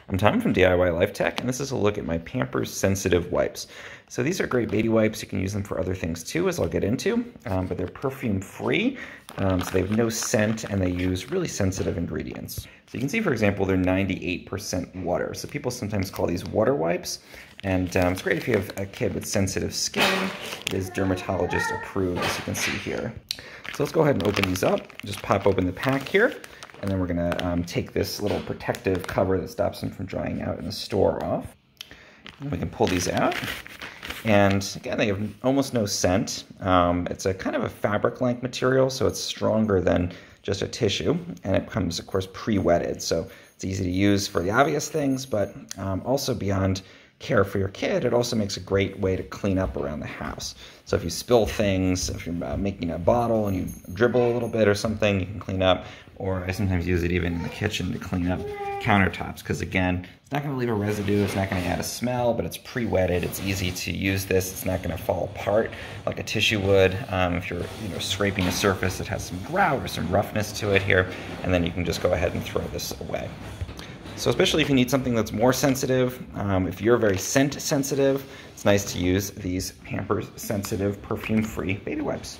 I'm Tom from DIY Life Tech, and this is a look at my Pampers sensitive wipes. So these are great baby wipes. You can use them for other things too, as I'll get into, but they're perfume free, so they have no scent, and they use really sensitive ingredients. So you can see, for example, they're 98% water. So people sometimes call these water wipes, and it's great if you have a kid with sensitive skin. It is dermatologist approved, as you can see here. So let's go ahead and open these up. Just pop open the pack here. And then we're gonna take this little protective cover that stops them from drying out in the store off. And we can pull these out. And again, they have almost no scent. It's a kind of a fabric-like material, so it's stronger than just a tissue. And it comes, of course, pre-wetted. So it's easy to use for the obvious things, but also beyond care for your kid, it also makes a great way to clean up around the house. So if you spill things, if you're making a bottle and you dribble a little bit or something, you can clean up. Or I sometimes use it even in the kitchen to clean up countertops, because again, it's not going to leave a residue, it's not going to add a smell, but it's pre-wetted, it's easy to use this, it's not going to fall apart like a tissue would if you're scraping a surface that has some grout or some roughness to it here, and then you can just go ahead and throw this away. So especially if you need something that's more sensitive, if you're very scent sensitive, it's nice to use these Pampers sensitive perfume-free baby wipes.